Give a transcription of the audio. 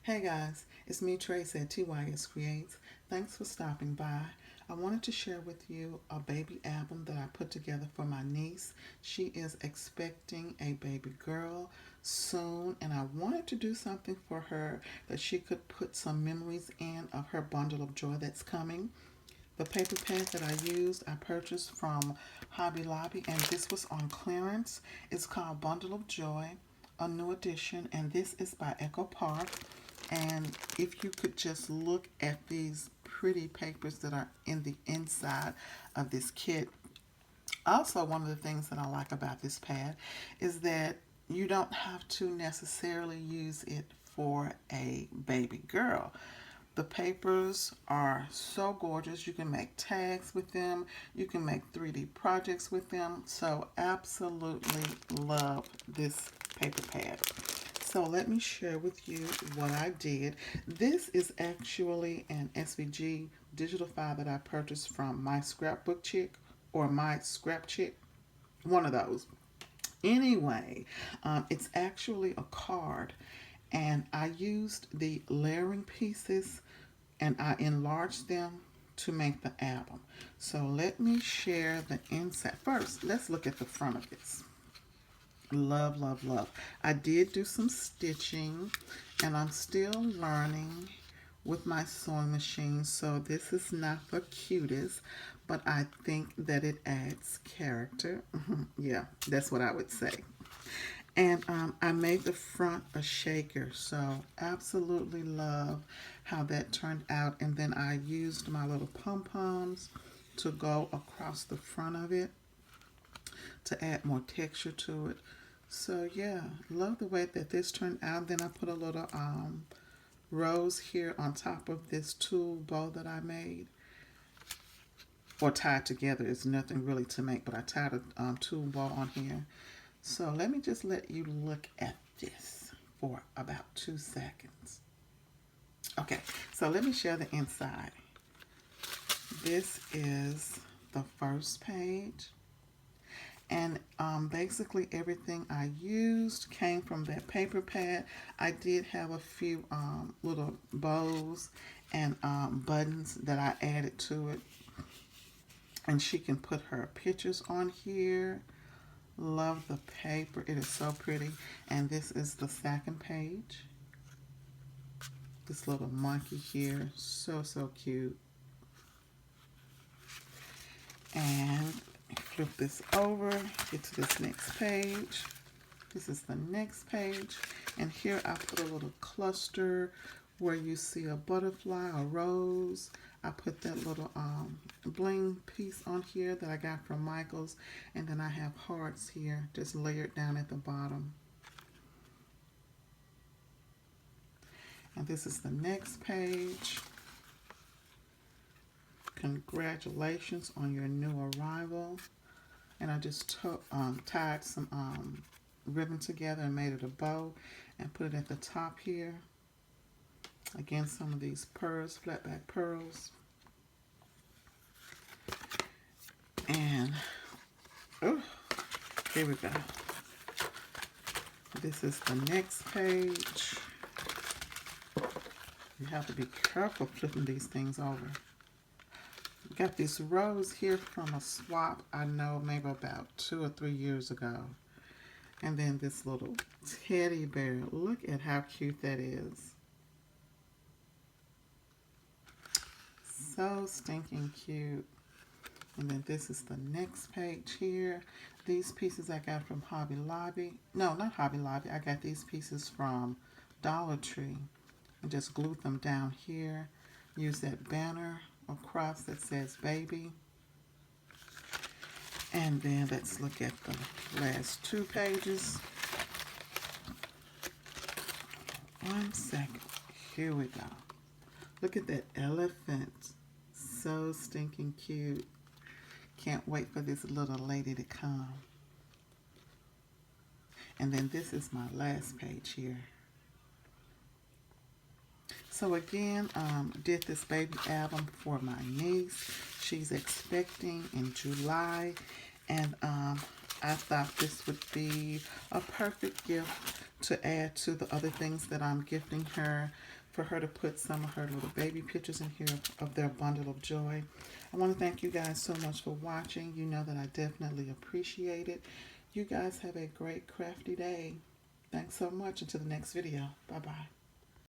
Hey guys, it's me Trace at TYS Creates. Thanks for stopping by. I wanted to share with you a baby album that I put together for my niece. She is expecting a baby girl soon, and I wanted to do something for her that she could put some memories in of her bundle of joy that's coming. The paper pad that I used, I purchased from Hobby Lobby, and this was on clearance. It's called Bundle of Joy, a new edition, and this is by Echo Park. And if you could just look at these pretty papers that are in the inside of this kit. Also, one of the things that I like about this pad is that you don't have to necessarily use it for a baby girl. The papers are so gorgeous. You can make tags with them. You can make 3D projects with them. So absolutely love this paper pad. So let me share with you what I did. This is actually an SVG digital file that I purchased from My Scrapbook Chick or My Scrap Chick, one of those. Anyway, it's actually a card, and I used the layering pieces and I enlarged them to make the album. So let me share the inside. First, let's look at the front of this. Love, love, love. I did do some stitching, and I'm still learning with my sewing machine, so this is not the cutest, but I think that it adds character. Yeah, that's what I would say. And I made the front a shaker, so absolutely love how that turned out. And then I used my little pom-poms to go across the front of it to add more texture to it. So yeah, love the way that this turned out. Then I put a little rose here on top of this tulle bow that I made, or tied together. It's nothing really to make, but I tied a tulle bow on here. So let me just let you look at this for about 2 seconds. Okay, so let me share the inside. This is the first page. And basically everything I used came from that paper pad. I did have a few little bows and buttons that I added to it. And she can put her pictures on here. Love the paper. It is so pretty. And this is the second page. This little monkey here. So, so cute. And flip this over. Get to this next page. This is the next page. And here I put a little cluster where you see a butterfly, a rose. I put that little bling piece on here that I got from Michaels. And then I have hearts here just layered down at the bottom. And this is the next page. Congratulations on your new arrival. And I just tied some ribbon together and made it a bow and put it at the top here. Again, some of these pearls, flat back pearls. And, oh, here we go. This is the next page. You have to be careful flipping these things over. Got this rose here from a swap I know maybe about 2 or 3 years ago. And then this little teddy bear. Look at how cute that is. So stinking cute. And then this is the next page here. These pieces I got from Hobby Lobby. No, not Hobby Lobby. I got these pieces from Dollar Tree. And just glued them down here. Use that banner across that says baby. And then let's look at the last 2 pages. 1 second. Here we go. Look at that elephant. So stinking cute. Can't wait for this little lady to come. And then this is my last page here. So again, did this baby album for my niece. She's expecting in July. And I thought this would be a perfect gift to add to the other things that I'm gifting her, for her to put some of her little baby pictures in here of their bundle of joy. I want to thank you guys so much for watching. You know that I definitely appreciate it. You guys have a great crafty day. Thanks so much. Until the next video. Bye-bye.